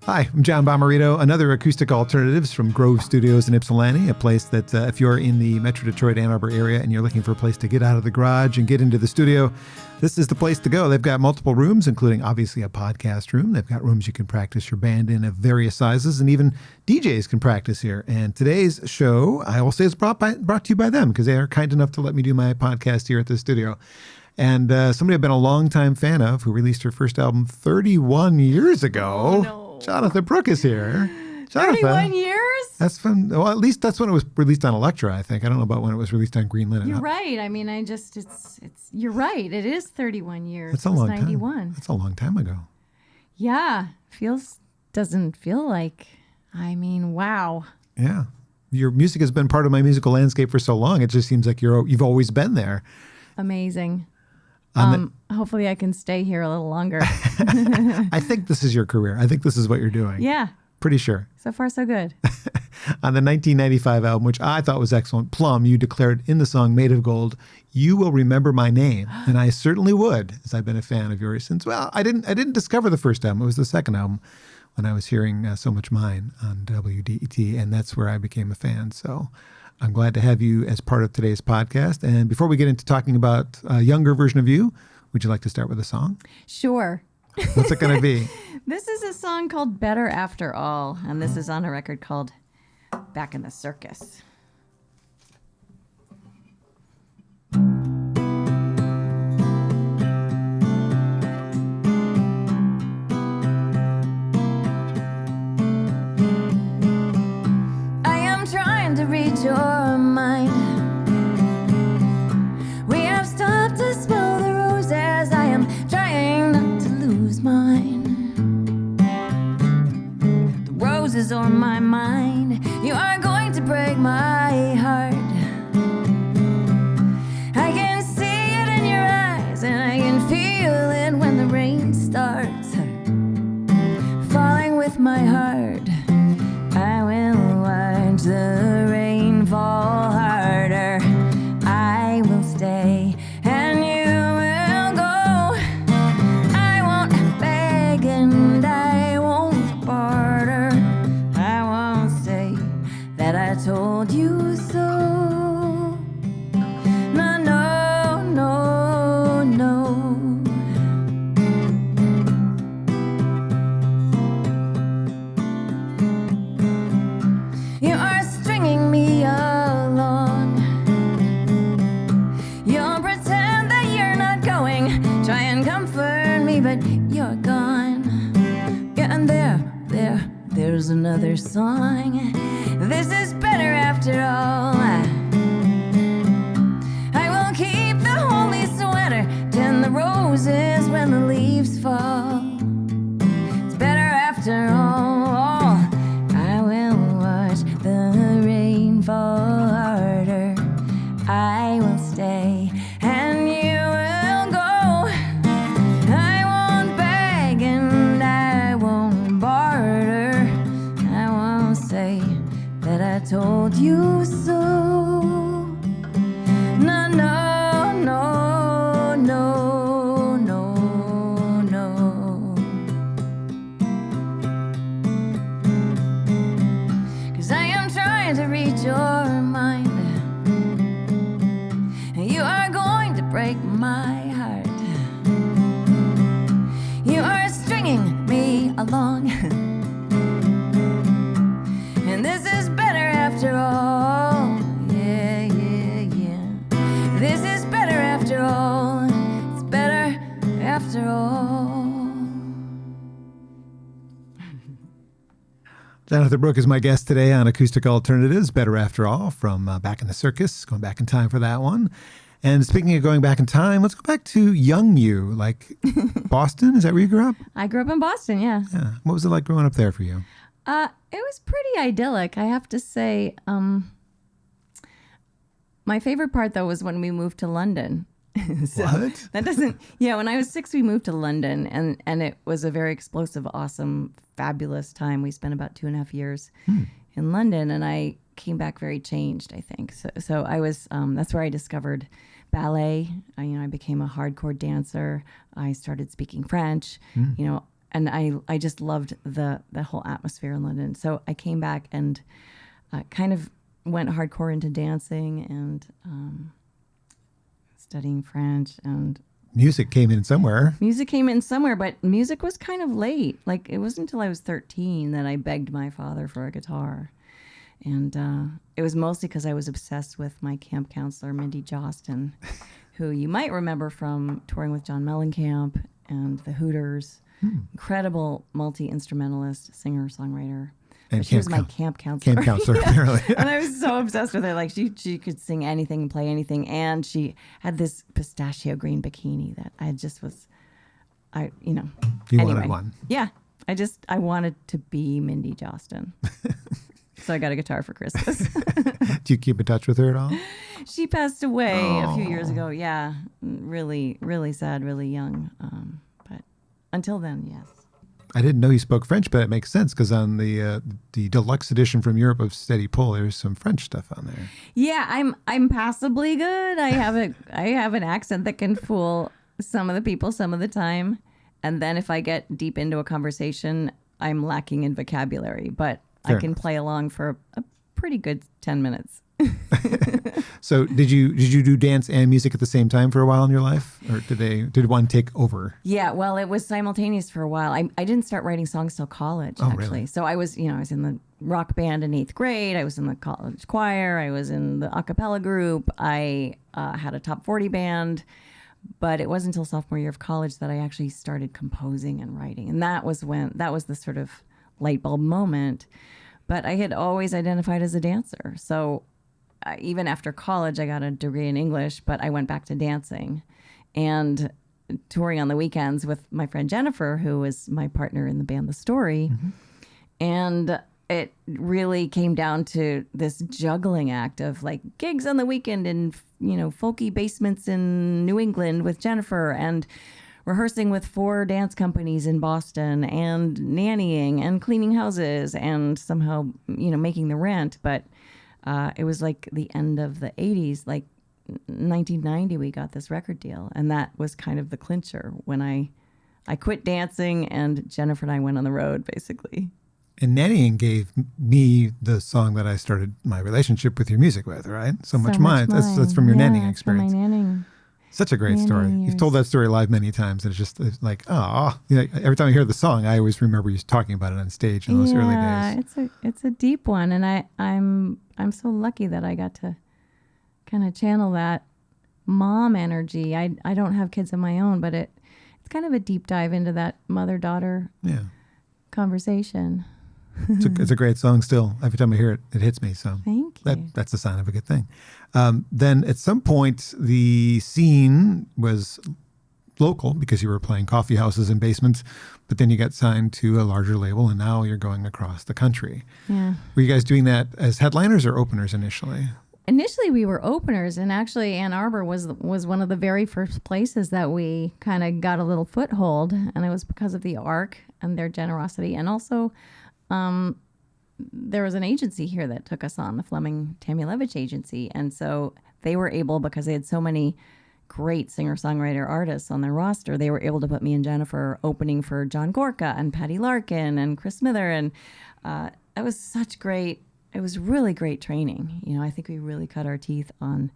Hi, I'm John Bommarito, another Acoustic Alternatives from Grove Studios in Ypsilanti, a place that if you're in the Metro Detroit, Ann Arbor area and you're looking for a place to get out of the garage and get into the studio, this is the place to go. They've got multiple rooms, including obviously a podcast room. They've got rooms you can practice your band in of various sizes, and even DJs can practice here. And today's show, I will say, is brought to you by them because they are kind enough to let me do my podcast here at the studio. And somebody I've been a longtime fan of who released her first album 31 years ago. Oh, no. Jonatha Brooke is here. Jonatha, 31 years? That's from, well, at least that's when it was released on Elektra, I think. I don't know about when it was released on Green Linen. You're right. I mean, you're right. It is 31 years. That's a long 91. time. That's a long time ago. Yeah. Doesn't feel like, I mean, wow. Yeah. Your music has been part of my musical landscape for so long. It just seems like you've always been there. Amazing. Hopefully I can stay here a little longer. I think this is your career. I think this is what you're doing. Yeah. Pretty sure. So far, so good. On the 1995 album, which I thought was excellent, Plum, you declared in the song Made of Gold, "You will remember my name." And I certainly would, as I've been a fan of yours since, well, I didn't discover the first album. It was the second album when I was hearing So Much Mine on WDET, and that's where I became a fan. So I'm glad to have you as part of today's podcast. And before we get into talking about a younger version of you, would you like to start with a song? Sure. What's it going to be? This is a song called Better After All, and this is on a record called Back in the Circus. I am trying to read your mind. We have stopped to smell the roses. I am trying not to lose mine. The roses on my mind. You are going to break my heart. I can see it in your eyes, and I can feel it when the rain starts falling with my heart. I will watch the rain fall harder. I will stay and you will go. I won't beg and I won't barter. I won't say that I told you so. No, no, no, no. You are stringing me along. You'll pretend that you're not going. Try and comfort me, but you're gone. Yeah, and there's another song. This is better after all. I will keep the holy sweater, tend the roses when the leaves fall. It's better after all. I will watch the rain fall harder. I will stay and you will go. I won't beg and I won't barter. I won't say that I told you so. No, no, no, no, no, no. 'Cause I am trying to read your mind. You are going to break my heart. You are stringing me along. And this is better after all. Yeah, yeah, yeah. This is better after all. It's better after all. Jonatha Brooke is my guest today on Acoustic Alternatives, Better After All, from Back in the Circus, going back in time for that one. And speaking of going back in time, let's go back to young you, like Boston. Is that where you grew up? I grew up in Boston, yeah. Yeah. What was it like growing up there for you? It was pretty idyllic, I have to say. My favorite part, though, was when we moved to London. So What? That doesn't, yeah, when I was 6, we moved to London, and it was a very explosive, awesome, fabulous time. We spent about 2.5 years in London, and I came back very changed, I think. So I was, that's where I discovered ballet. I became a hardcore dancer. I started speaking French, and I just loved the whole atmosphere in London. So I came back and kind of went hardcore into dancing and studying French, and music came in somewhere. But music was kind of late. Like, it wasn't until I was 13 that I begged my father for a guitar. And it was mostly because I was obsessed with my camp counselor, Mindy Jostin, who you might remember from touring with John Mellencamp and the Hooters. Incredible multi-instrumentalist, singer, songwriter. And she was my camp counselor. Camp counselor, apparently. And I was so obsessed with her. Like, she could sing anything and play anything. And she had this pistachio green bikini that I just was, You anyway, wanted one. Yeah. I wanted to be Mindy Jostin. So I got a guitar for Christmas. Do you keep in touch with her at all? She passed away a few years ago. Yeah. Really, really sad, really young. But until then, yes. I didn't know you spoke French, but it makes sense because on the deluxe edition from Europe of Steady Pull, there's some French stuff on there. Yeah, I'm passably good. I have an accent that can fool some of the people some of the time, and then if I get deep into a conversation, I'm lacking in vocabulary. But I can play along for a pretty good 10 minutes. So did you do dance and music at the same time for a while in your life, or did one take over? Yeah, well, it was simultaneous for a while. I didn't start writing songs till college, actually. Really? So I was in the rock band in 8th grade. I was in the college choir. I was in the a cappella group. I had a top 40 band. But it wasn't until sophomore year of college that I actually started composing and writing. And that was the sort of light bulb moment. But I had always identified as a dancer. So even after college, I got a degree in English, but I went back to dancing and touring on the weekends with my friend Jennifer, who was my partner in the band The Story. Mm-hmm. And it really came down to this juggling act of like gigs on the weekend in, folky basements in New England with Jennifer, and rehearsing with 4 dance companies in Boston, and nannying and cleaning houses and somehow, making the rent. But it was like the end of the 80s, like 1990, we got this record deal. And that was kind of the clincher when I quit dancing and Jennifer and I went on the road, basically. And nannying gave me the song that I started my relationship with your music with, right? So Much Mine. That's from your nannying experience. From my nannying. Such a great story. You've told that story live many times, and it's like, every time I hear the song, I always remember you talking about it on stage in those early days. Yeah, it's a deep one, and I'm so lucky that I got to kind of channel that mom energy. I don't have kids of my own, but it's kind of a deep dive into that mother-daughter conversation. It's a great song still. Every time I hear it, it hits me. So thank you. That's a sign of a good thing. Then at some point, the scene was local because you were playing coffee houses and basements, but then you got signed to a larger label, and now you're going across the country. Yeah. Were you guys doing that as headliners or openers initially? Initially, we were openers, and actually Ann Arbor was one of the very first places that we kind of got a little foothold, and it was because of the ARC and their generosity, and also there was an agency here that took us on, the Fleming Tamulevich agency. And so they were able, because they had so many great singer-songwriter artists on their roster, they were able to put me and Jennifer opening for John Gorka and Patty Larkin and Chris Smither. And it was really great training. I think we really cut our teeth on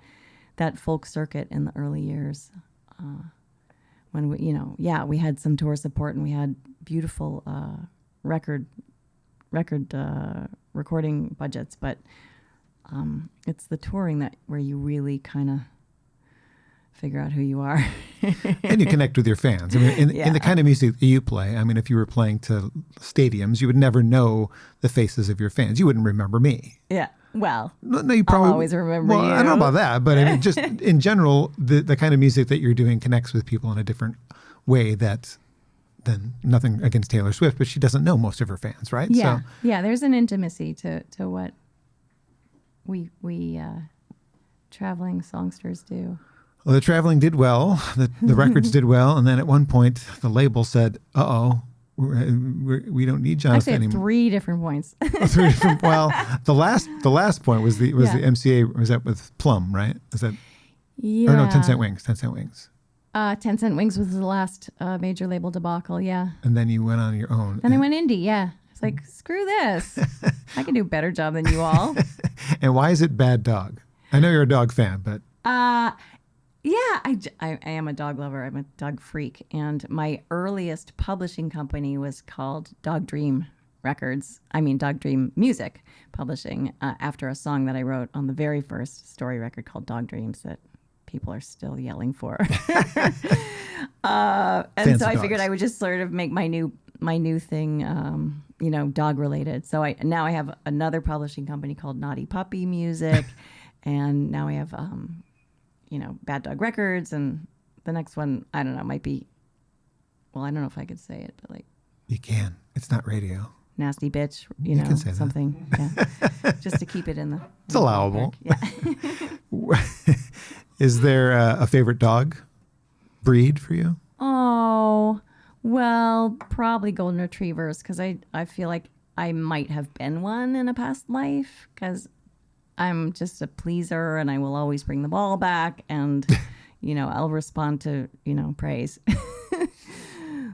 that folk circuit in the early years. When we had some tour support, and we had beautiful record recording budgets, but it's the touring where you really kind of figure out who you are. And you connect with your fans. I mean, in the kind of music that you play, I mean, if you were playing to stadiums, you would never know the faces of your fans. You wouldn't remember me. Yeah. Well, no, you probably I'll always remember you. I don't know about that, but I mean, just in general, the kind of music that you're doing connects with people in a different way then nothing against Taylor Swift, but she doesn't know most of her fans, right? Yeah, there's an intimacy to what we traveling songsters do. Well, the traveling did well, the records did well, and then at one point the label said, we don't need Jonatha anymore. 3 different points. 3 different. Well, the last point was the MCA. Was that with Plum, right? Is that? Yeah. Or no, 10 Cent Wings. 10 Cent Wings. 10 Cent Wings was the last major label debacle, yeah. And then you went on your own. Then I went indie, yeah. It's like, screw this. I can do a better job than you all. And why is it Bad Dog? I know you're a dog fan, but... Yeah, I am a dog lover. I'm a dog freak. And my earliest publishing company was called Dog Dream Music Publishing, after a song that I wrote on the very first story record called Dog Dreams that people are still yelling for. And Fancy so I dogs. figured I would just sort of make my new thing, dog related. So now I have another publishing company called Naughty Puppy Music, and now I have Bad Dog Records, and the next one, I don't know, might be, well, I don't know if I could say it, but like, You can. It's not radio. Nasty Bitch, You can say that. something. Yeah. Just to keep it in the... It's allowable. Yeah. Is there a favorite dog breed for you? Oh, well, probably golden retrievers, because I feel like I might have been one in a past life, because I'm just a pleaser and I will always bring the ball back, and, I'll respond to, praise.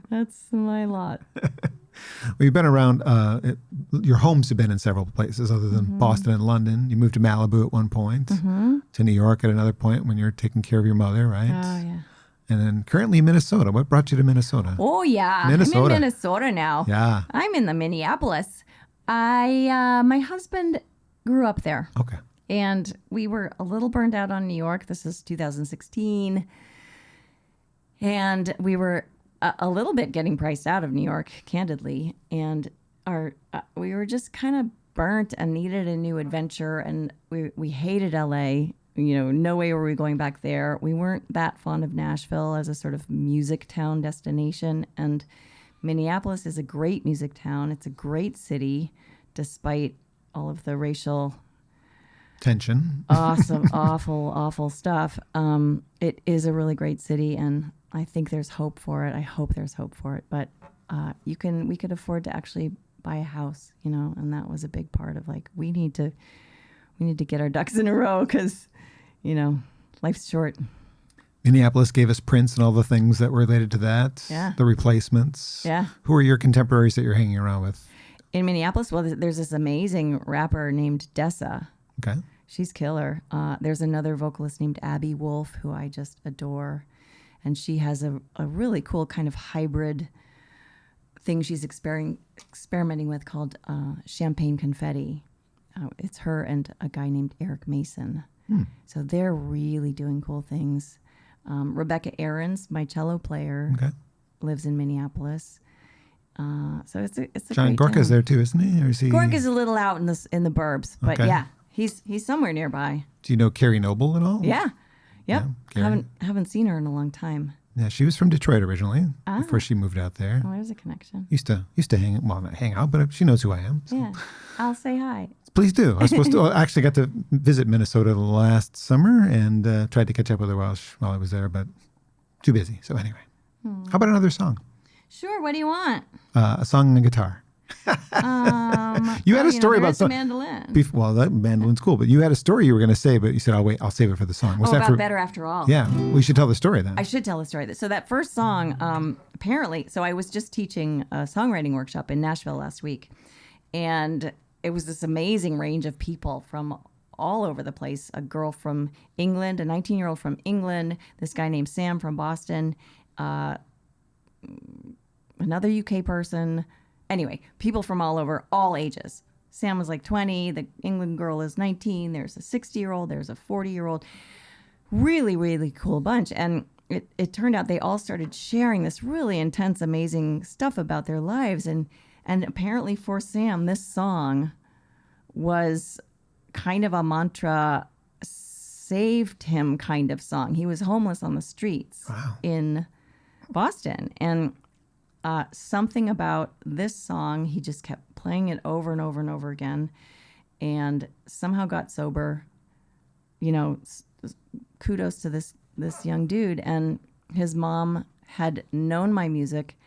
That's my lot. Well, you've been around, your homes have been in several places other than Boston and London. You moved to Malibu at one point, to New York at another point when you were taking care of your mother, right? Oh, yeah. And then currently Minnesota. What brought you to Minnesota? Oh, yeah. Minnesota. I'm in Minnesota now. Yeah. I'm in the Minneapolis. My husband grew up there. Okay. And we were a little burned out on New York. This is 2016. And we were a little bit getting priced out of New York, candidly. And we were just kind of burnt and needed a new adventure. And we hated LA. No way were we going back there. We weren't that fond of Nashville as a sort of music town destination. And Minneapolis is a great music town. It's a great city, despite all of the racial Tension. awful stuff. It is a really great city, and I think there's hope for it. I hope there's hope for it. But we could afford to actually buy a house, and that was a big part of like, we need to get our ducks in a row, because life's short. Minneapolis gave us Prince and all the things that were related to that. Yeah. The Replacements. Yeah. Who are your contemporaries that you're hanging around with? In Minneapolis, well, there's this amazing rapper named Dessa. Okay. She's killer. There's another vocalist named Abby Wolf, who I just adore. And she has a really cool kind of hybrid thing she's experimenting with called Champagne Confetti. It's her and a guy named Eric Mason. So they're really doing cool things. Rebecca Ahrens, my cello player, lives in Minneapolis. So it's a John great Gorka's town. there too, isn't he? Or is he? Gorka's a little out in the burbs, but Okay. yeah, he's somewhere nearby. Do you know Carrie Noble at all? Yeah, yep. Carrie. Haven't seen her in a long time. Yeah, she was from Detroit originally before she moved out there. Oh, there's a connection. Used to not hang out, but she knows who I am. So. Yeah, I'll say hi. Please do. I was supposed to. I actually got to visit Minnesota last summer and tried to catch up with her while I was there, but too busy. So anyway, how about another song? Sure. What do you want? A song and a guitar. You had a story about the mandolin. Well, that mandolin's cool, but you had a story you were going to say, but you said, "I'll wait. I'll save it for the song." Was that about for Better After All. Yeah, we should tell the story then. I should tell the story. So that first song, apparently, so I was just teaching a songwriting workshop in Nashville last week, and it was this amazing range of people from all over the place. A girl from England, a 19-year-old from England, this guy named Sam from Boston, another UK person. Anyway, people from all over, all ages. Sam was like 20. The England girl is 19. There's a 60-year-old. There's a 40-year-old. Really, really cool bunch. And it turned out they all started sharing this really intense, amazing stuff about their lives. And apparently for Sam, this song was kind of a mantra, saved him kind of song. He was homeless on the streets in Boston. And something about this song, he just kept playing it over and over and over again, and somehow got sober. Kudos to this young dude. And his mom had known my music,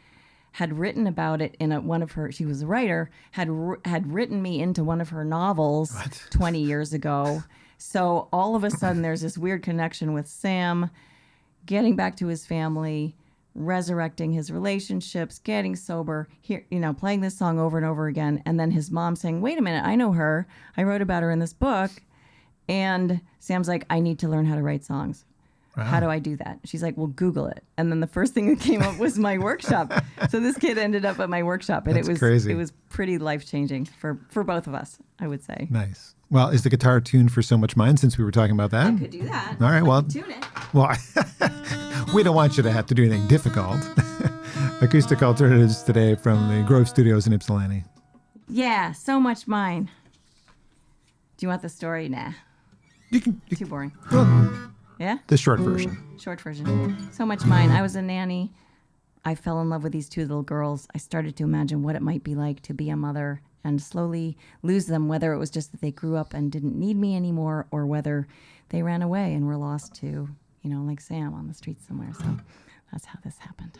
had written about it in one of her. She was a writer. Had written me into one of her novels 20 years ago. So all of a sudden, there's this weird connection with Sam. getting back to his family, resurrecting his relationships, getting sober, here, playing this song over and over again. And then his mom saying, wait a minute, I know her. I wrote about her in this book. And Sam's like, I need to learn how to write songs. Wow. How do I do that? She's like, well, Google it. And then the first thing that came up was my workshop. So this kid ended up at my workshop, and That's crazy. It was pretty life-changing for both of us, I would say. Nice. Well, is the guitar tuned for So Much Mine, since we were talking about that? I could do that. All right, well, tune it. Well, we don't want you to have to do anything difficult. Acoustic Alternatives today from the Grove Studios in Ypsilanti. Yeah, So Much Mine. Do you want the story? Nah. Too boring. Well, yeah? The short version. Short version. So Much Mine. I was a nanny. I fell in love with these two little girls. I started to imagine what it might be like to be a mother and slowly lose them, whether it was just that they grew up and didn't need me anymore, or whether they ran away and were lost to, like Sam on the streets somewhere. So that's how this happened.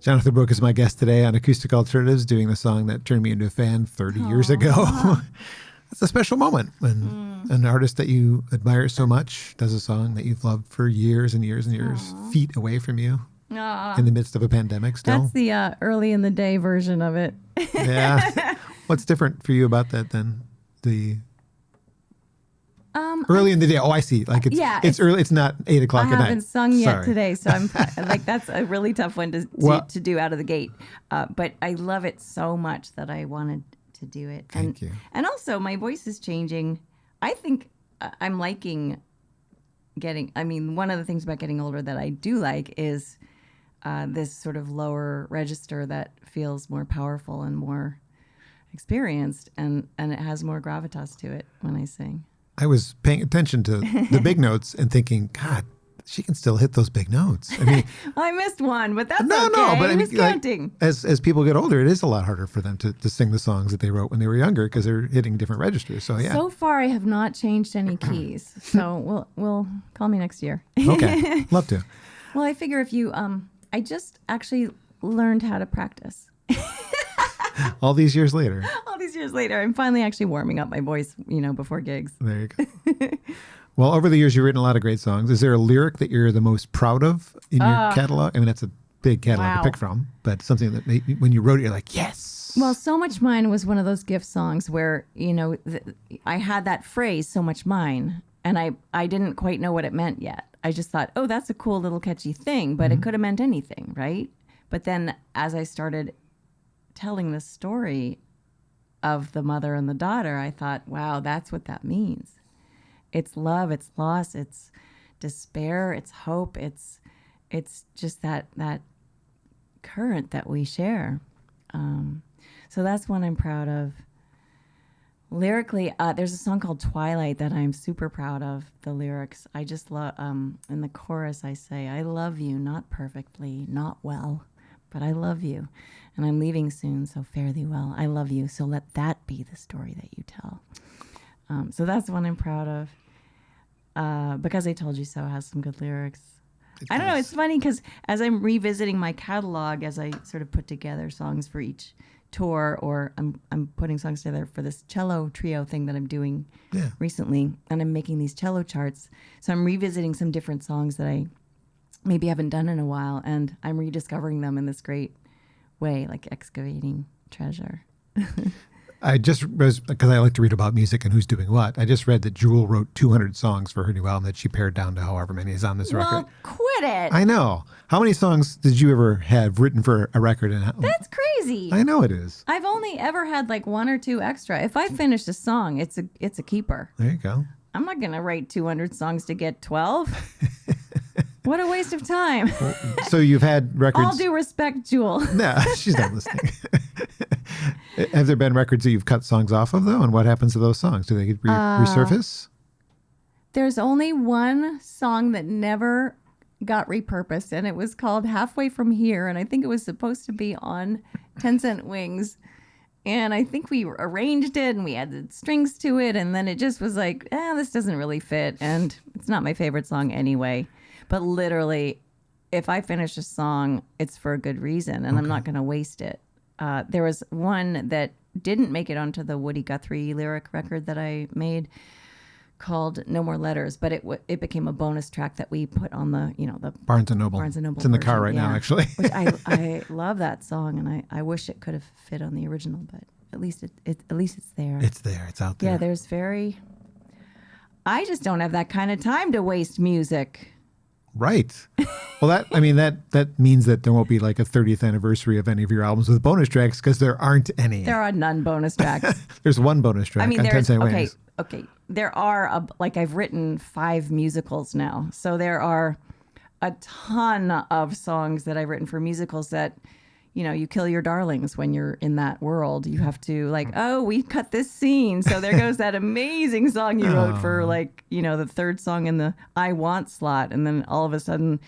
Jonatha Brooke is my guest today on Acoustic Alternatives, doing the song that turned me into a fan 30 years ago. It's a special moment when an artist that you admire so much does a song that you've loved for years and years and years, feet away from you in the midst of a pandemic still. That's the early in the day version of it. Yeah. What's different for you about that than the early in the day? Oh, I see. Like it's early. It's not 8 o'clock at night. I haven't sung yet Sorry. today, so I'm like, that's a really tough one to do out of the gate. But I love it so much that I wanted to do it. Thank you. And also, my voice is changing. I think I'm liking one of the things about getting older that I do like is this sort of lower register that feels more powerful and more experienced, and it has more gravitas to it when I sing. I was paying attention to the big notes and thinking, God, she can still hit those big notes. I mean, I missed one, but that's no, okay. but I mean, Who's counting? As people get older, it is a lot harder for them to sing the songs that they wrote when they were younger because they're hitting different registers. So yeah. So far, I have not changed any keys. So we'll call me next year. Okay, love to. Well, I figure if you I just actually learned how to practice. All these years later. All these years later, I'm finally actually warming up my voice, before gigs. There you go. Well, over the years, you've written a lot of great songs. Is there a lyric that you're the most proud of in your catalog? I mean, that's a big catalog to pick from, but something that when you wrote it, you're like, yes. Well, So Much Mine was one of those gift songs where, I had that phrase, so much mine, and I didn't quite know what it meant yet. I just thought, oh, that's a cool little catchy thing, but it could have meant anything, right? But then as I started telling the story of the mother and the daughter, I thought, wow, that's what that means. It's love, it's loss, it's despair, it's hope, it's just that current that we share. So that's one I'm proud of. Lyrically, there's a song called Twilight that I'm super proud of, the lyrics. I just love, in the chorus I say, I love you, not perfectly, not well, but I love you. And I'm leaving soon, so fare thee well. I love you, so let that be the story that you tell. So that's one I'm proud of. Because I Told You So has some good lyrics. I don't know, it's funny because as I'm revisiting my catalog, as I sort of put together songs for each tour, or I'm putting songs together for this cello trio thing that I'm doing recently, and I'm making these cello charts. So I'm revisiting some different songs that I maybe haven't done in a while, and I'm rediscovering them in this great way, like excavating treasure. I just read, because I like to read about music and who's doing what, I just read that Jewel wrote 200 songs for her new album that she pared down to however many is on this record. Well, quit it. I know. How many songs did you ever have written for a record? That's crazy. I know it is. I've only ever had like 1 or 2 extra. If I finish a song, it's a keeper. There you go. I'm not going to write 200 songs to get 12. What a waste of time. So you've had records. All due respect, Jewel. No, she's not listening. Have there been records that you've cut songs off of, though? And what happens to those songs? Do they get resurface? There's only one song that never got repurposed, and it was called Halfway From Here, and I think it was supposed to be on 10 Cent Wings. And I think we arranged it, and we added strings to it, and then it just was like, this doesn't really fit, and it's not my favorite song anyway. But literally, if I finish a song, it's for a good reason, and I'm not going to waste it. There was one that didn't make it onto the Woody Guthrie lyric record that I made called No More Letters, but it became a bonus track that we put on the Barnes & Noble. Barnes & Noble It's in the car version, right now, actually. Which I love that song, and I wish it could have fit on the original, but at least it's there. It's there. It's out there. Yeah, I just don't have that kind of time to waste music. Right. Well, that means that there won't be like a 30th anniversary of any of your albums with bonus tracks because there aren't any. There are none bonus tracks. There's one bonus track on 10 Cent Wings. Okay. There are, I've written 5 musicals now. So there are a ton of songs that I've written for musicals that, you kill your darlings when you're in that world. You have to we cut this scene. So there goes that amazing song you wrote for the third song in the I Want slot. And then all of a sudden,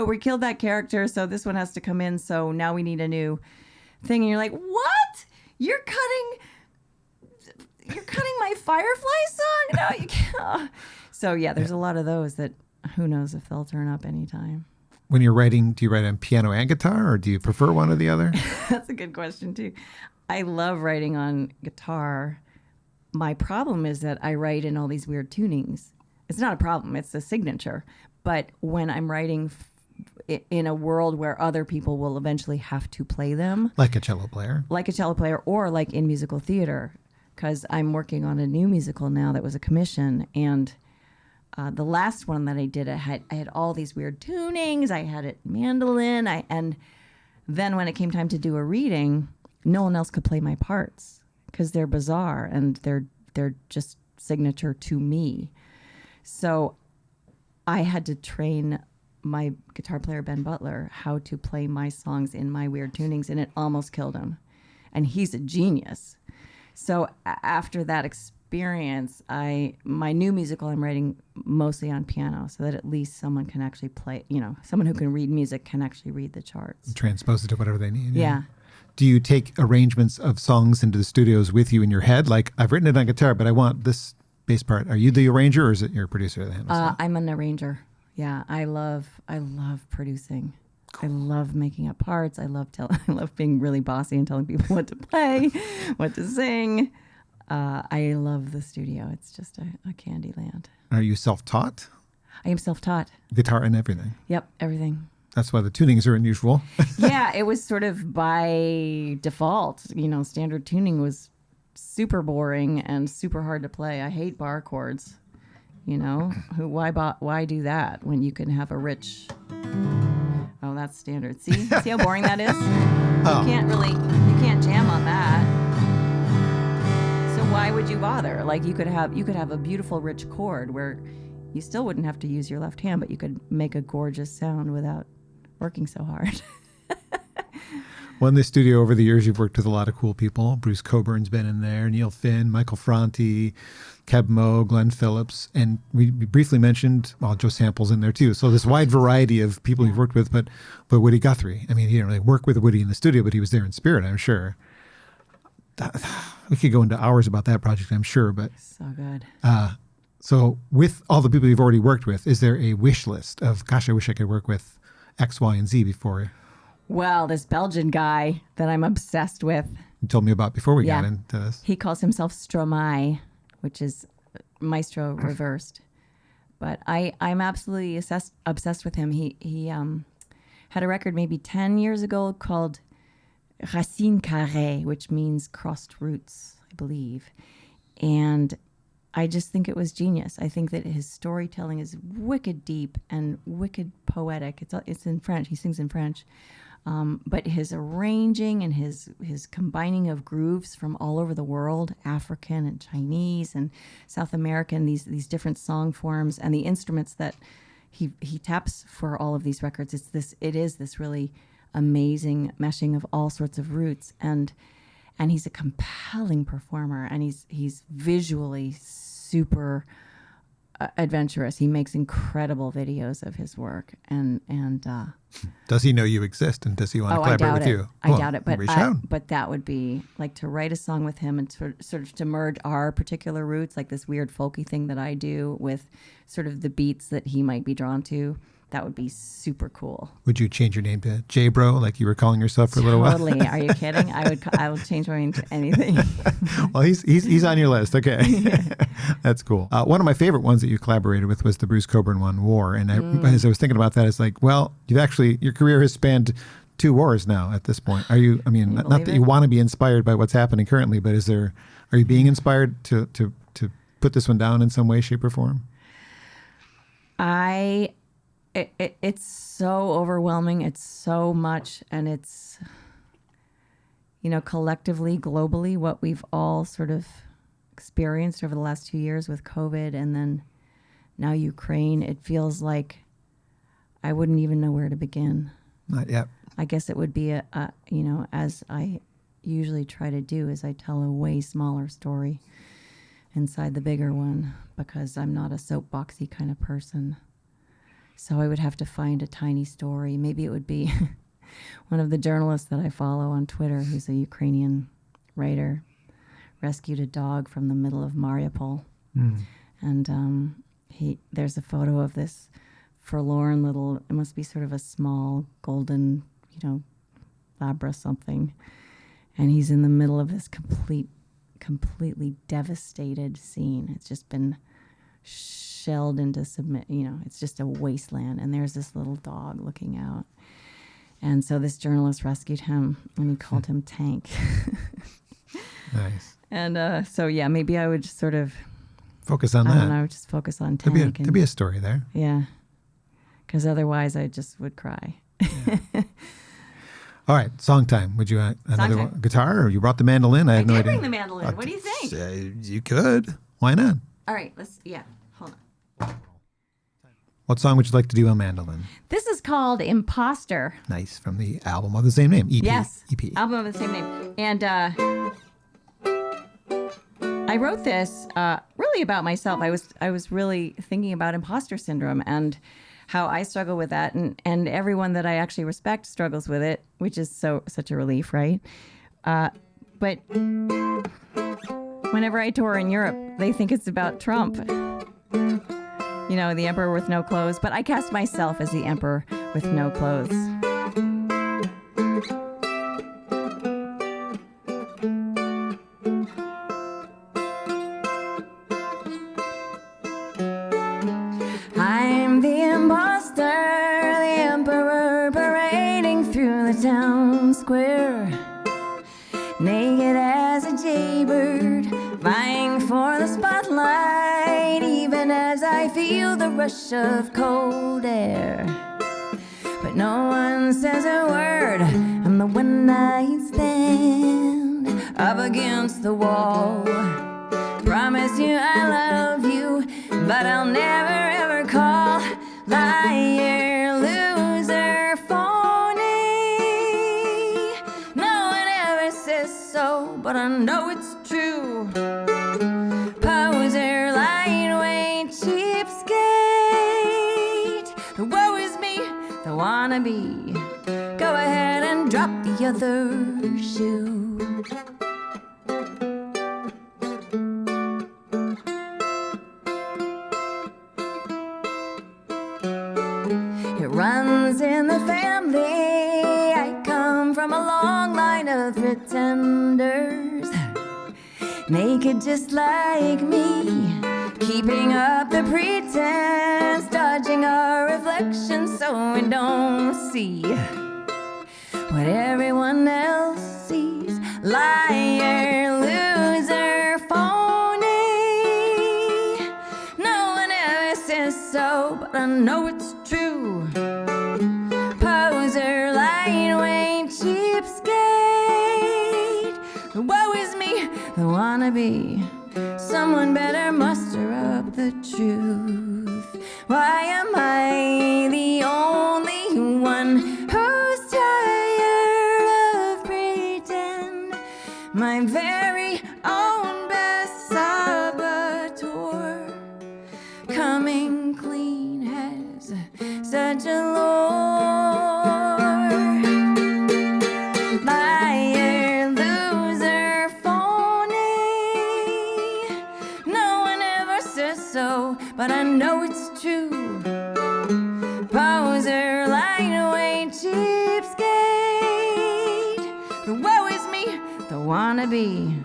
we killed that character. So this one has to come in. So now we need a new thing. And you're like, what? You're cutting my Firefly song? No, you can't. So yeah, there's a lot of those that who knows if they'll turn up anytime. when you're writing, do you write on piano and guitar, or do you prefer one or the other? That's a good question, too. I love writing on guitar. My problem is that I write in all these weird tunings. It's not a problem. It's a signature. But when I'm writing in a world where other people will eventually have to play them. Like a cello player. Like a cello player, or like in musical theater. Because I'm working on a new musical now that was a commission. And the last one that I did, I had all these weird tunings. I had it mandolin. And then when it came time to do a reading, no one else could play my parts because they're bizarre and they're just signature to me. So I had to train my guitar player, Ben Butler, how to play my songs in my weird tunings, and it almost killed him. And he's a genius. So after that experience, my new musical I'm writing mostly on piano, so that at least someone can actually play, someone who can read music can actually read the charts. Transpose it to whatever they need. Yeah. Do you take arrangements of songs into the studios with you in your head? Like, I've written it on guitar, but I want this bass part. Are you the arranger, or is it your producer that handles that? I'm an arranger. Yeah, I love producing. Cool. I love making up parts. I love being really bossy and telling people what to play, what to sing. I love the studio. It's just a candy land. Are you self-taught? I am self-taught. Guitar and everything? Yep, everything. That's why the tunings are unusual. Yeah, it was sort of by default. Standard tuning was super boring and super hard to play. I hate bar chords. Why do that when you can have a rich... Oh, that's standard. See how boring that is? Oh. You can't jam on that. So why would you bother? Like you could have a beautiful rich chord where you still wouldn't have to use your left hand, but you could make a gorgeous sound without working so hard. Well, in this studio over the years, you've worked with a lot of cool people. Bruce Coburn's been in there, Neil Finn, Michael Franti, Keb Mo, Glenn Phillips, and we briefly mentioned, Joe Sample's in there too. So this wide variety of people you've worked with, but Woody Guthrie. I mean, he didn't really work with Woody in the studio, but he was there in spirit, I'm sure. We could go into hours about that project, I'm sure, but... So good. So with all the people you've already worked with, is there a wish list of, gosh, I wish I could work with X, Y, and Z before? Well, this Belgian guy that I'm obsessed with. You told me about before we got into this. He calls himself Stromae, which is maestro reversed. But I'm absolutely obsessed with him. He had a record maybe 10 years ago called Racine Carrée, which means crossed roots, I believe. And I just think it was genius. I think that his storytelling is wicked deep and wicked poetic. It's in French. He sings in French. But his arranging and his combining of grooves from all over the world, African and Chinese and South American, these different song forms, and the instruments that he taps for all of these records, it is this really amazing meshing of all sorts of roots, and he's a compelling performer, and he's visually super adventurous. He makes incredible videos of his work, and does he know you exist, and does he want to collaborate with you? I doubt it, but that would be like to write a song with him and sort of to merge our particular roots, like this weird folky thing that I do with sort of the beats that he might be drawn to. That would be super cool. Would you change your name to J-Bro, like you were calling yourself for a little while? Totally. Are you kidding? I would change my name to anything. Well, he's on your list. Okay. That's cool. One of my favorite ones that you collaborated with was the Bruce Coburn one, War. And as I was thinking about that, it's like, well, your career has spanned 2 wars now at this point. Are you, not that you want to be inspired by what's happening currently, but are you being inspired to put this one down in some way, shape, or form? It's so overwhelming. It's so much, and it's, collectively, globally, what we've all sort of experienced over the last 2 years with COVID, and then now Ukraine. It feels like I wouldn't even know where to begin. Not yet. I guess it would be as I usually try to do, is I tell a way smaller story inside the bigger one, because I'm not a soapboxy kind of person. So I would have to find a tiny story. Maybe it would be one of the journalists that I follow on Twitter, who's a Ukrainian writer, rescued a dog from the middle of Mariupol. And there's a photo of this forlorn little, it must be sort of a small golden, Labra something. And he's in the middle of this completely devastated scene. It's just been shelled into it's just a wasteland. And there's this little dog looking out. And so this journalist rescued him, and he called him Tank. Nice. And so, maybe I would just sort of focus on that. I don't know, just focus on Tank. There'd be a story there. Yeah. Because otherwise I just would cry. Yeah. All right, song time. Would you another guitar, or you brought the mandolin? I have no idea. Bring the mandolin. What do you think? You could. Why not? All right, hold on. What song would you like to do on mandolin? This is called Imposter. Nice, from the album of the same name, EP. Yes, EP. album of the same name. And I wrote this really about myself. I was really thinking about imposter syndrome and how I struggle with that, and everyone that I actually respect struggles with it, which is such a relief, right? But whenever I tour in Europe, they think it's about Trump. The emperor with no clothes, but I cast myself as the emperor with no clothes. I'm the imposter, the emperor parading through the town square, naked as a jaybird, vying for the spotlight, even as I feel the rush of cold air. But no one says a word. I'm the one night stand up against the wall. Promise you I love you, but I'll never ever call. Liar, loser, phony. No one ever says so, but I know it's true. Poser, lightweight, cheapskate. The woe is me, the wannabe. Go ahead and drop the other shoe. Runs in the family. I come from a long line of pretenders, naked just like me, keeping up the pretense, dodging our reflection so we don't see what everyone else sees. Liar, loser, phony. No one ever says so, but I know it's true. Poser, lightweight, cheapskate. Woe is me, the wannabe. Someone better muster up the truth. Why am I the only one who's tired of pretend? My very own best saboteur. Coming clean has such a lure. Liar, loser, phony. No one ever says so, but I know it's true. Poser, lightweight, cheapskate. The woe is me, the wannabe.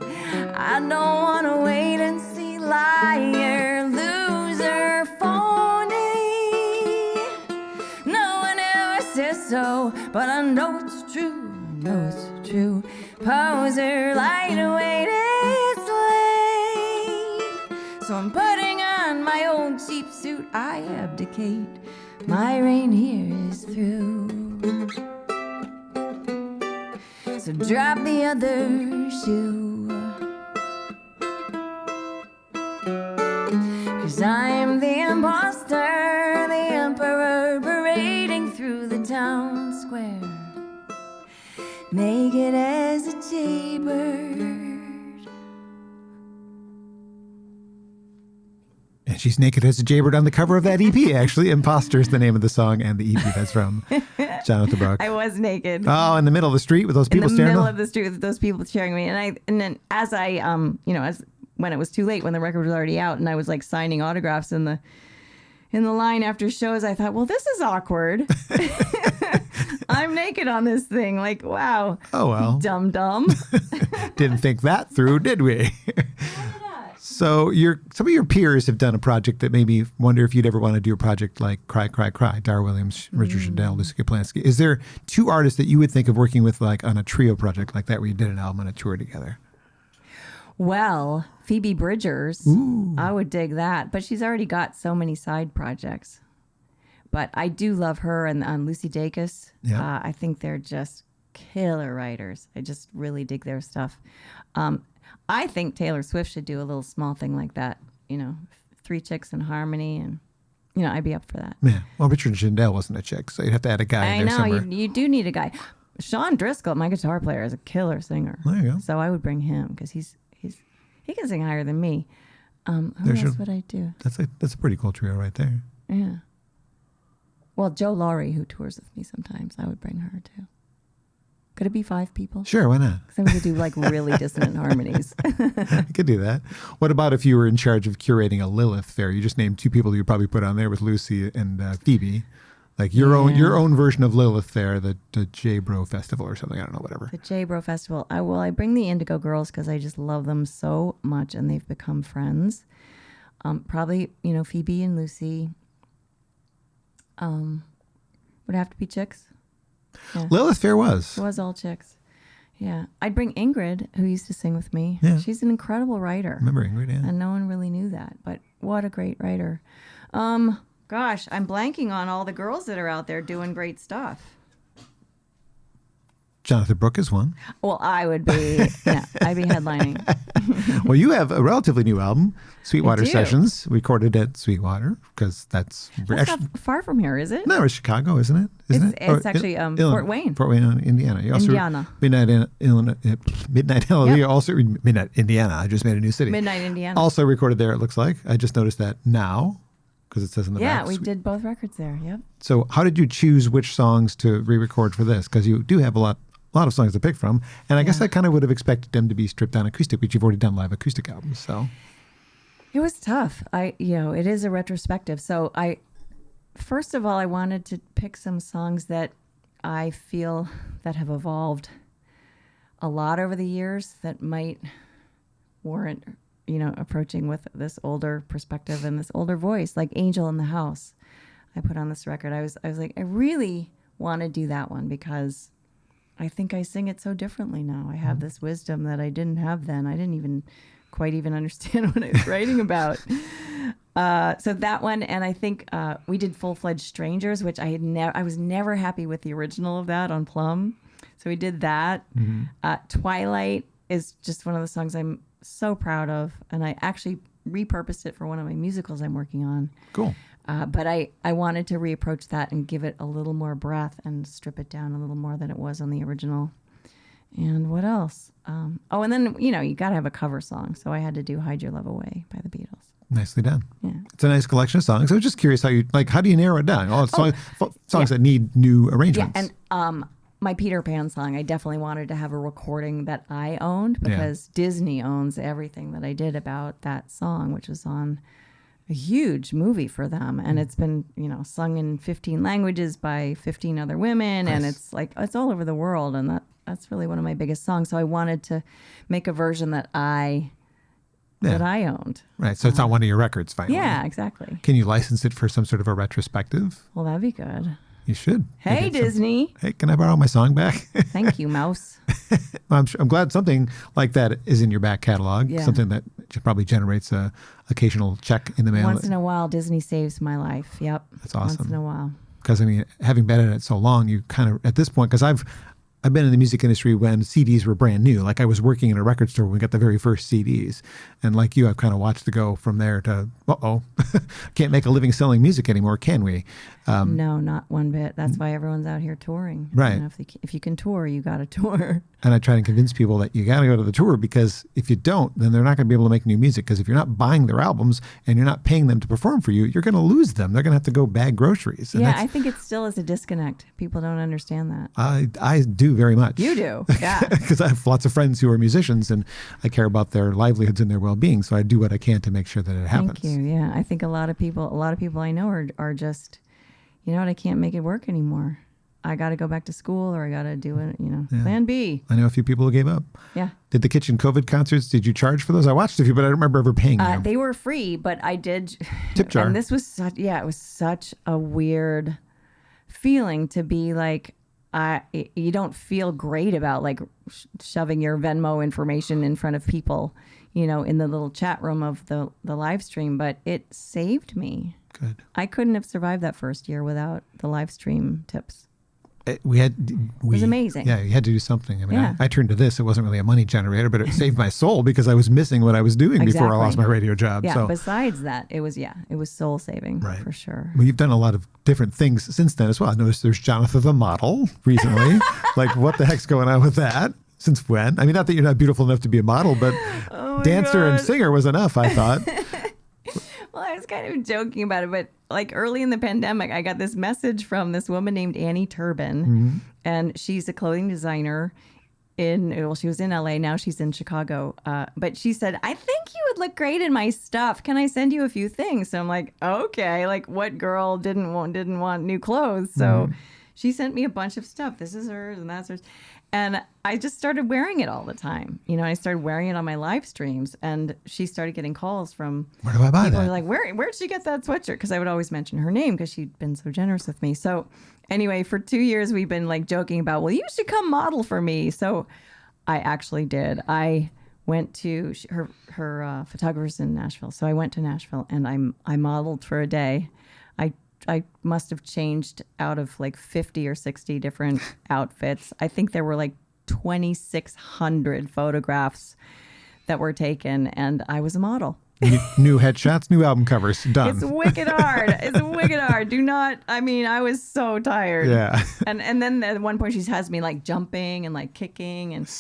I don't wanna wait and see. Liar, loser, phony. No one ever says so, but I know it's true. I know it's true. Poser, lightweight, it's late. So I'm putting on my old cheap suit. I abdicate. My reign here is through. So drop the other shoe. 'Cause I'm the imposter, the emperor parading through the town square, naked as a jaybird. And she's naked as a jaybird on the cover of that EP, actually. Imposter is the name of the song and the EP. That's from Jonatha Brooke. I was naked. Oh, in the middle of the street with those people staring? In the middle of the street with those people staring at me. And then as I, as when it was too late, when the record was already out, and I was like signing autographs in in the line after shows, I thought, well, this is awkward. I'm naked on this thing. Like, wow. Oh, well. Dumb. Didn't think that through, did we? So some of your peers have done a project that made me wonder if you'd ever want to do a project like Cry, Cry, Cry, Dar Williams, Richard Shindell, Lucy Kaplansky. Is there two artists that you would think of working with like on a trio project like that where you did an album and a tour together? Well, Phoebe Bridgers, Ooh. I would dig that. But she's already got so many side projects. But I do love her and Lucy Dacus. Yeah. I think they're just killer writers. I just really dig their stuff. I think Taylor Swift should do a little small thing like that. You know, 3 chicks in harmony, and I'd be up for that. Yeah. Well, Richard Shindell wasn't a chick, so you'd have to add a guy in there somewhere. You do need a guy. Sean Driscoll, my guitar player, is a killer singer. There you go. So I would bring him because he can sing higher than me. Who else would I do? That's a pretty cool trio right there. Yeah. Well, Joe Laurie, who tours with me sometimes, I would bring her too. Could it be 5 people? Sure, why not? Because then we could do like really dissonant harmonies. I could do that. What about if you were in charge of curating a Lilith fair? You just named 2 people you'd probably put on there with Lucy and Phoebe. Like your own version of Lilith fair, the J-Bro Festival or something. I don't know, whatever. The J-Bro Festival. I bring the Indigo Girls because I just love them so much and they've become friends. Probably, Phoebe and Lucy. Would have to be chicks. Yeah. Lilith fair was. It was all chicks. Yeah. I'd bring Ingrid, who used to sing with me. Yeah. She's an incredible writer. Remember Ingrid, yeah. And no one really knew that. But what a great writer. Gosh, I'm blanking on all the girls that are out there doing great stuff. Jonatha Brooke is one. Well, I'd be headlining. Well, you have a relatively new album, Sweetwater I do. Sessions, recorded at Sweetwater, because that's That's not far from here, is it? No, it's Chicago, isn't it? It's actually Fort Wayne. Fort Wayne, Indiana. You also Indiana. Midnight Hallelujah. Yep. Also Midnight Indiana. I just made a new city. Midnight, Indiana. Also recorded there. It looks like I just noticed that now because it says in the back. Yeah, we did both records there. Yep. So, how did you choose which songs to re-record for this? Because you do have a lot of songs to pick from, and I guess I kind of would have expected them to be stripped down acoustic, but you've already done live acoustic albums, so. It was tough. It is a retrospective. So first of all, I wanted to pick some songs that I feel that have evolved a lot over the years that might warrant, approaching with this older perspective and this older voice, like Angel in the House. I put on this record. I was like, I really want to do that one because I think I sing it so differently now. I have this wisdom that I didn't have then. I didn't even quite even understand what I was writing about. So that one, and I think we did Full-Fledged Strangers, which I was never happy with the original of that on Plum. So we did that. Mm-hmm. Twilight is just one of the songs I'm so proud of, and I actually repurposed it for one of my musicals I'm working on. Cool. But I wanted to reapproach that and give it a little more breath and strip it down a little more than it was on the original. And what else? And then, you got to have a cover song. So I had to do Hide Your Love Away by the Beatles. Nicely done. Yeah. It's a nice collection of songs. I was just curious how do you narrow it down? Songs that need new arrangements. Yeah, and my Peter Pan song, I definitely wanted to have a recording that I owned because Disney owns everything that I did about that song, which was on a huge movie for them. And it's been, sung in 15 languages by 15 other women. Nice. And it's all over the world. And that's really one of my biggest songs. So I wanted to make a version that I owned. Right. So it's not one of your records, finally. Yeah, exactly. Can you license it for some sort of a retrospective? Well, that'd be good. You should. Hey, Disney. Hey, can I borrow my song back? Thank you, Mouse. I'm glad something like that is in your back catalog. Yeah. Something that probably generates a occasional check in the mail. Once in a while, Disney saves my life. Yep. That's awesome. Once in a while. Because, having been in it so long, you kind of, at this point, because I've been in the music industry when CDs were brand new. Like I was working in a record store when we got the very first CDs. And like you, I've kind of watched it go from there to, can't make a living selling music anymore, can we? No, not one bit. That's why everyone's out here touring. Right. If you can tour, you got to tour. And I try to convince people that you got to go to the tour because if you don't, then they're not going to be able to make new music. Because if you're not buying their albums and you're not paying them to perform for you, you're going to lose them. They're going to have to go bag groceries. And I think it still is a disconnect. People don't understand that. I do. do very much. You do, yeah. Because I have lots of friends who are musicians, and I care about their livelihoods and their well-being. So I do what I can to make sure that it happens. Thank you. Yeah, I think a lot of people I know are just, you know what, I can't make it work anymore. I got to go back to school, or I got to do it, plan B. I know a few people who gave up. Yeah. Did the Kitchen COVID concerts, did you charge for those? I watched a few, but I don't remember ever paying you. They were free, but I did. Tip jar. And this was it was such a weird feeling to be like, you don't feel great about like shoving your Venmo information in front of people, in the little chat room of the live stream, but it saved me. Good. I couldn't have survived that first year without the live stream tips. It was amazing. Yeah, you had to do something. I mean, Yeah. I turned to this. It wasn't really a money generator, but it saved my soul because I was missing what I was doing before I lost my radio job. Yeah. So, Besides that, it was soul saving Right. for sure. well, you've done a lot of different things since then as well. I noticed there's Jonatha the model recently. Like, what the heck's going on with that? Since when? I mean, not that you're not beautiful enough to be a model, but dancer and singer was enough, I thought. Well, I was kind of joking about it, but like early in the pandemic, I got this message from this woman named Annie Turbin, and she's a clothing designer she was in LA, now she's in Chicago. But she said, I think you would look great in my stuff. Can I send you a few things? So I'm like, okay, like what girl didn't want new clothes? So she sent me a bunch of stuff. This is hers and that's hers. And I just started wearing it all the time. I started wearing it on my live streams, and she started getting calls from Where do I buy people that? were like, where'd she get that sweatshirt? Because I would always mention her name because she'd been so generous with me. So anyway, for 2 years, we've been like joking about, well, you should come model for me. So I actually did. I went to her photographer's in Nashville. So I went to Nashville and I modeled for a day. I must have changed out of like 50 or 60 different outfits. I think there were like 2,600 photographs that were taken, and I was a model. New headshots, new album covers, done. It's wicked hard. It's wicked hard. I was so tired. Yeah. And then at one point she has me like jumping and like kicking and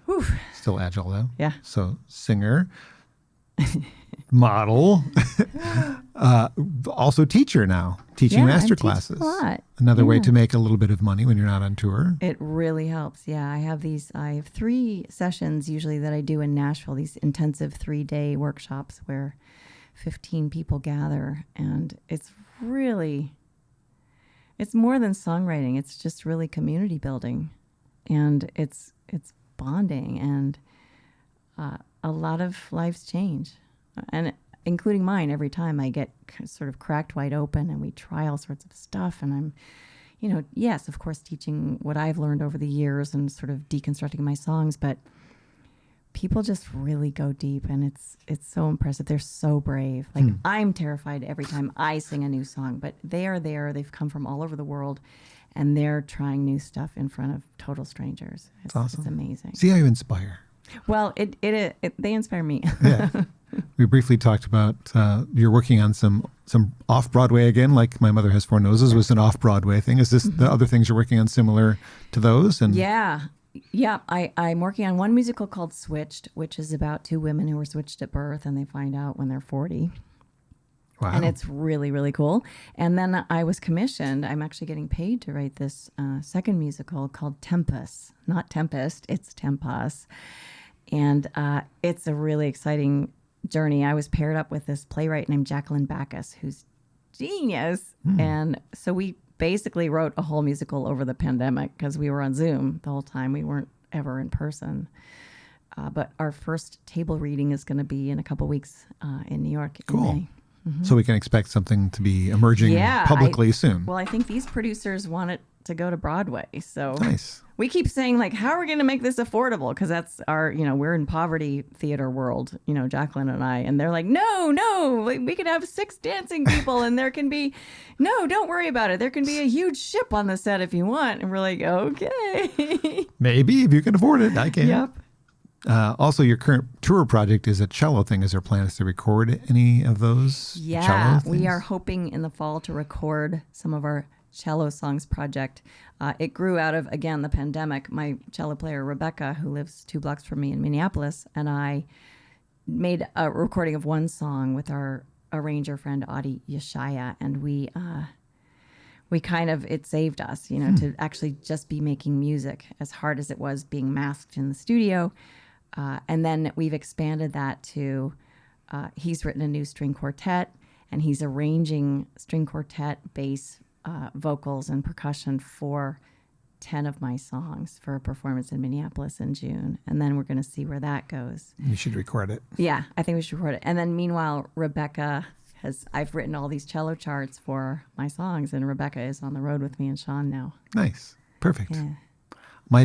whew. Still agile though. Yeah. So singer, model, also teacher now, teaching master classes. A lot. Another way to make a little bit of money when you're not on tour. It really helps. Yeah, I have 3 sessions usually that I do in Nashville, these intensive 3-day workshops where 15 people gather, and it's more than songwriting. It's just really community building, and it's bonding, and a lot of lives change, and including mine. Every time I get sort of cracked wide open and we try all sorts of stuff, and I'm, yes, of course, teaching what I've learned over the years and sort of deconstructing my songs, but people just really go deep, and it's so impressive. They're so brave. Like I'm terrified every time I sing a new song, but they are there. They've come from all over the world, and they're trying new stuff in front of total strangers. It's awesome. It's amazing. See how you inspire. Well, they inspire me. Yeah. We briefly talked about you're working on some off-Broadway again, like My Mother Has Four Noses was an off-Broadway thing. Is this the other things you're working on similar to those? And Yeah. I'm working on one musical called Switched, which is about 2 women who were switched at birth, and they find out when they're 40. Wow. And it's really, really cool. And then I was commissioned. I'm actually getting paid to write this second musical called Tempest. Not Tempest, it's Tempest. And it's a really exciting journey. I was paired up with this playwright named Jacqueline Backus, who's genius. And so we basically wrote a whole musical over the pandemic because we were on Zoom the whole time. We weren't ever in person. But our first table reading is going to be in a couple weeks in New York in May. So we can expect something to be emerging publicly soon. Well, I think these producers want it to go to Broadway. So Nice. We keep saying, like, how are we going to make this affordable? Because that's our, we're in poverty theater world, Jacqueline and I. And they're like, no, we could have 6 dancing people, and there can be, no, don't worry about it. There can be a huge ship on the set if you want. And we're like, okay. Maybe if you can afford it, I can. Yep. Also, your current tour project is a cello thing. Is there plans to record any of those cello Yeah, things? we are hoping in the fall to record some of our cello songs project. It grew out of, again, the pandemic. My cello player, Rebecca, who lives 2 blocks from me in Minneapolis, and I made a recording of one song with our arranger friend, Audie Yeshaya, and we it saved us, to actually just be making music, as hard as it was being masked in the studio. And then we've expanded that to, he's written a new string quartet, and he's arranging string quartet, bass, vocals, and percussion for 10 of my songs for a performance in Minneapolis in June. And then we're going to see where that goes. You should record it. Yeah, I think we should record it. And then meanwhile, I've written all these cello charts for my songs, and Rebecca is on the road with me and Sean now. Nice. Perfect. Yeah.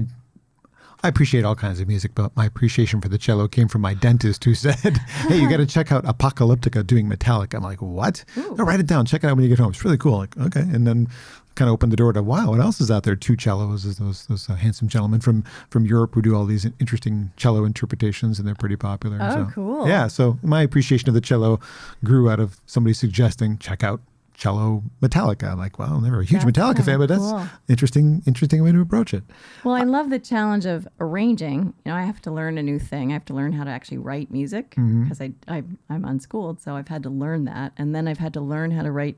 I appreciate all kinds of music, but my appreciation for the cello came from my dentist, who said, hey, you got to check out Apocalyptica doing Metallica. I'm like, what? No, write it down. Check it out when you get home. It's really cool. Like, okay. And then kind of opened the door to, wow, what else is out there? 2 cellos, those handsome gentlemen from Europe who do all these interesting cello interpretations, and they're pretty popular. Oh, so, cool. Yeah. So my appreciation of the cello grew out of somebody suggesting, check out cello Metallica. I'm like, well, I'm never a huge Metallica fan, but that's cool. interesting way to approach it. Well, I love the challenge of arranging. I have to learn a new thing. I have to learn how to actually write music, because I'm unschooled. So I've had to learn that. And then I've had to learn how to write,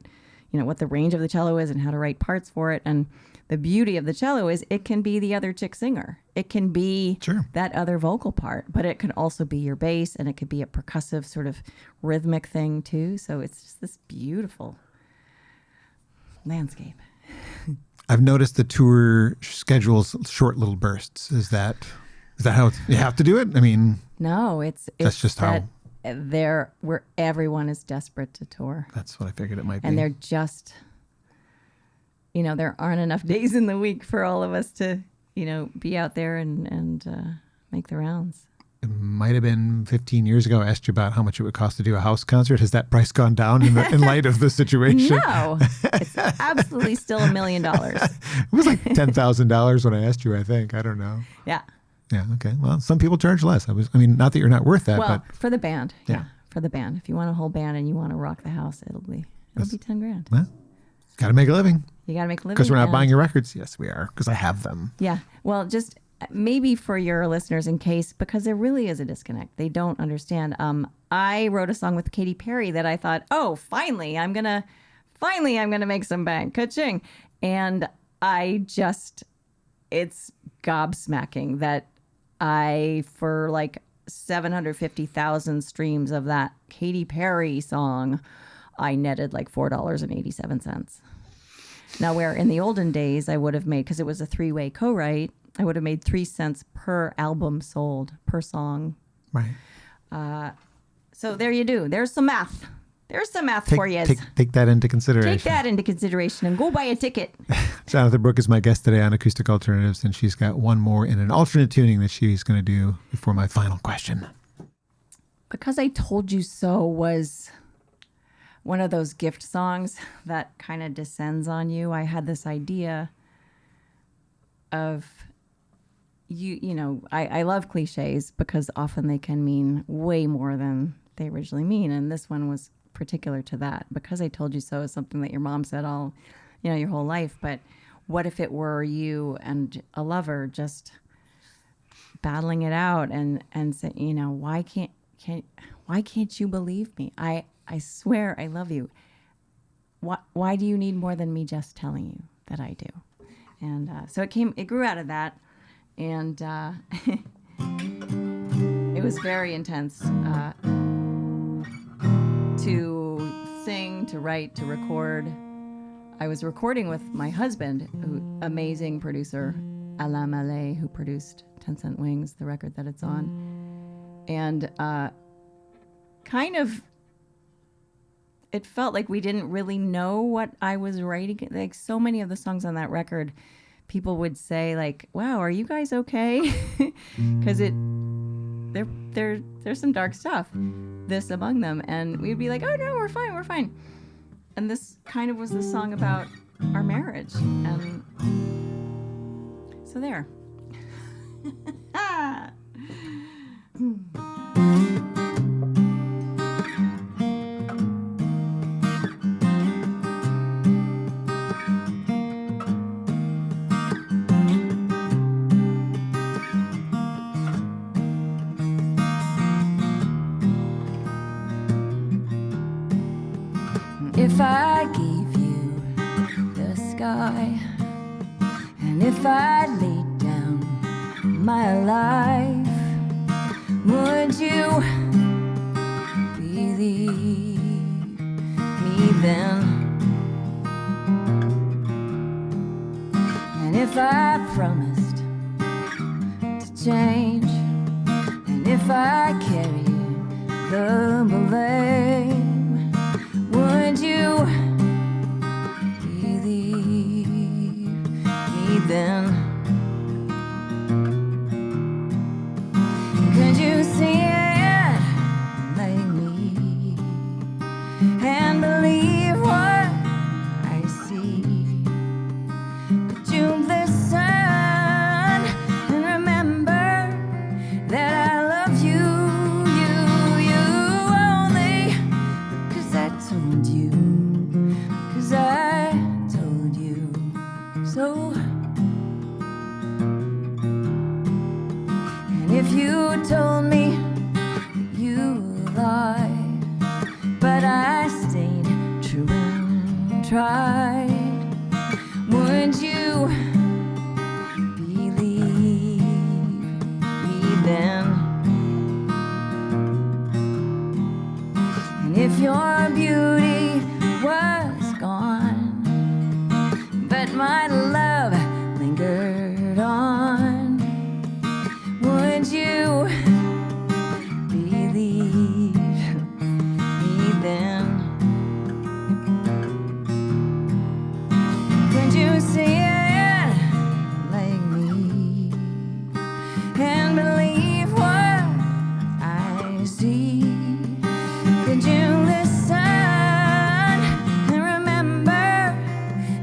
what the range of the cello is and how to write parts for it. And the beauty of the cello is it can be the other chick singer. It can be that other vocal part, but it can also be your bass, and it could be a percussive sort of rhythmic thing too. So it's just this beautiful landscape. I've noticed the tour schedules short little bursts. Is that how you have to do it? I mean, no, that's just how where everyone is desperate to tour. That's what I figured it might be. And they're just, there aren't enough days in the week for all of us to, be out there and make the rounds. It might have been 15 years ago. I asked you about how much it would cost to do a house concert. Has that price gone down in light of the situation? No, it's absolutely still $1 million. It was like $10,000 when I asked you, I think. I don't know. Yeah. Yeah. Okay. Well, some people charge less. Not that you're not worth that, well, but for the band. Yeah. For the band. If you want a whole band and you want to rock the house, it'll be $10,000. Well, got to make a living. You got to make a living. Because we're not buying your records. Yes, we are. Because I have them. Yeah. Well, just maybe for your listeners, in case, because there really is a disconnect. They don't understand. I wrote a song with Katy Perry that I thought, oh, finally I'm gonna make some bank. Ka-ching. And it's gobsmacking that for like 750,000 streams of that Katy Perry song, I netted like $4.87. Now, where in the olden days I would have made, because it was a 3-way co-write, I would have made 3 cents per album sold, per song. Right. So there you do. There's some math. There's some math for you. Take that into consideration. Take that into consideration and go buy a ticket. Jonatha Brooke is my guest today on Acoustic Alternatives, and she's got one more in an alternate tuning that she's going to do before my final question. Because I Told You So was one of those gift songs that kind of descends on you. I had this idea of, I love cliches because often they can mean way more than they originally mean. And this one was particular to that. Because I Told You So is something that your mom said your whole life. But what if it were you and a lover just battling it out and say, why can't you believe me? I swear I love you. Why do you need more than me just telling you that I do? And so it grew out of that. And it was very intense to sing, to write, to record. I was recording with my husband, amazing producer, Alain Mallet, who produced 10 Cent Wings, the record that it's on. And it felt like we didn't really know what I was writing. Like so many of the songs on that record, people would say like, wow, are you guys okay? Because there's some dark stuff, this among them. And we'd be like, oh no, we're fine. And this kind of was the song about our marriage. And so there. If I gave you the sky. And if I laid down my life, would you believe me then? And if I promised to change, and if I carried the blame, would you believe me then? Could you see it like me and believe what I see? Could you listen and remember that I love you, you only? 'Cause I told you, 'cause I told you so. And if you told me you lied, but I stayed true and tried, would you believe me then? And if your beauty was gone, but my love lingered on, would you believe me then? Could you see it like me and believe what I see? Could you listen and remember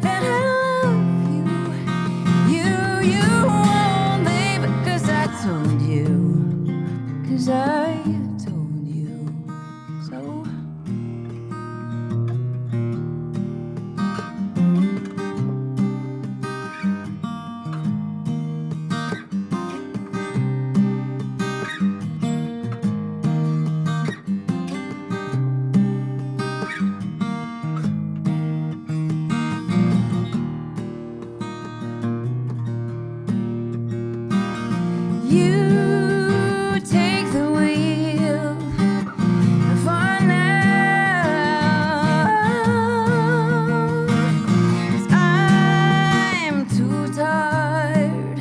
that I love you only? Because I told you, 'cause I told you so. You take the wheel for now, 'cause I'm too tired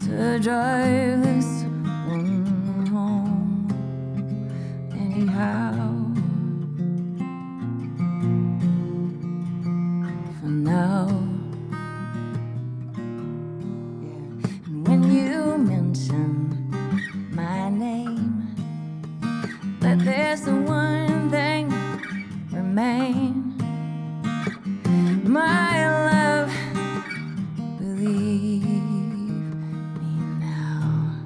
to drive this one home anyhow. For now. And when you mention my name, let this one thing remain. My love, believe me now.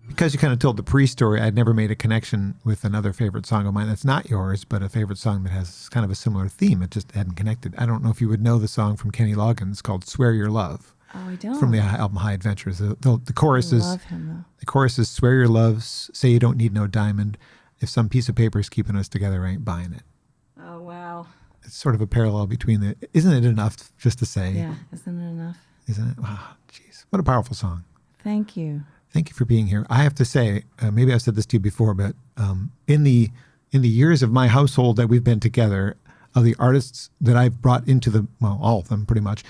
Because you kind of told the pre-story, I'd never made a connection with another favorite song of mine that's not yours, but a favorite song that has kind of a similar theme. It just hadn't connected. I don't know if you would know the song from Kenny Loggins called "Swear Your Love." Oh, I don't. From the album High Adventures. The chorus I is love him, though. the chorus is "Swear your love, say you don't need no diamond. If some piece of paper is keeping us together, I ain't buying it." Oh, wow. It's sort of a parallel between the. Isn't it enough just to say? Yeah, isn't it enough? Isn't it? Wow, jeez, what a powerful song. Thank you. Thank you for being here. I have to say, maybe I've said this to you before, but in the years of my household that we've been together, of the artists that I've brought into all of them pretty much,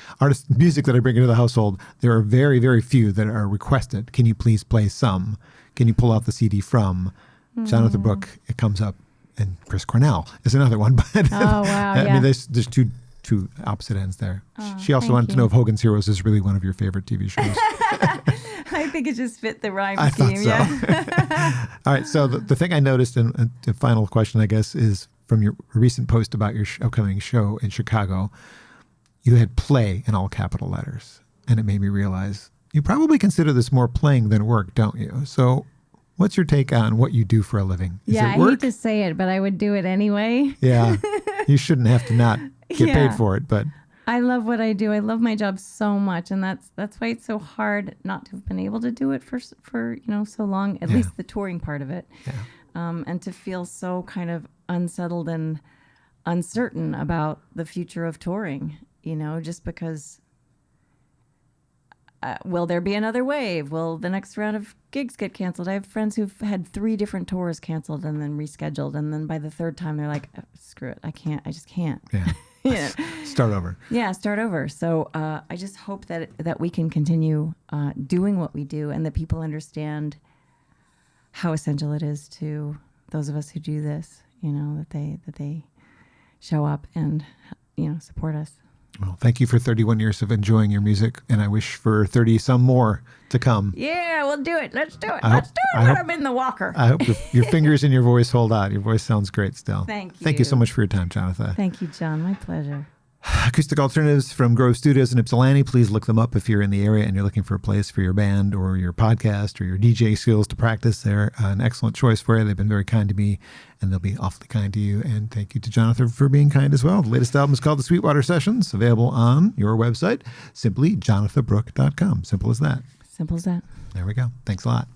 music that I bring into the household, there are very, very few that are requested. Can you please play some? Can you pull out the CD from? Jonatha Brooke, it comes up, and Chris Cornell is another one. But Oh, wow, I yeah. mean, there's two opposite ends there. She also thank wanted to you. know if Hogan's Heroes is really one of your favorite TV shows. I think it just fit the rhyme I thought scheme. so. Yeah. All right. So the thing I noticed, and the final question, I guess, is from your recent post about your upcoming show in Chicago, you had play in all capital letters. And it made me realize you probably consider this more playing than work, don't you? So what's your take on what you do for a living? Is Yeah, it I work? hate to say it, but I would do it anyway. Yeah. You shouldn't have to not get Yeah. paid for it, but I love what I do. I love my job so much, and that's why it's so hard not to have been able to do it for so long. At least the touring part of it, and to feel so kind of unsettled and uncertain about the future of touring. Just because. Will there be another wave? Will the next round of gigs get canceled? I have friends who've had 3 different tours canceled and then rescheduled. And then by the 3rd time, they're like, screw it. I just can't. Yeah. Start over. Yeah, start over. So I just hope that we can continue doing what we do and that people understand how essential it is to those of us who do this, that they show up and, support us. Well, thank you for 31 years of enjoying your music, and I wish for 30 some more to come. Yeah, we'll do it. Let's do it. Let's do it when I'm in the walker. I hope your fingers and your voice hold out. Your voice sounds great still. Thank you. Thank you so much for your time, Jonatha. Thank you, John. My pleasure. Acoustic Alternatives from Grove Studios in Ypsilanti. Please look them up if you're in the area and you're looking for a place for your band or your podcast or your DJ skills to practice. They're an excellent choice for you. They've been very kind to me, and they'll be awfully kind to you. And thank you to Jonatha for being kind as well. The latest album is called The Sweetwater Sessions, available on your website, simply jonathabrooke.com. Simple as that. Simple as that. There we go. Thanks a lot.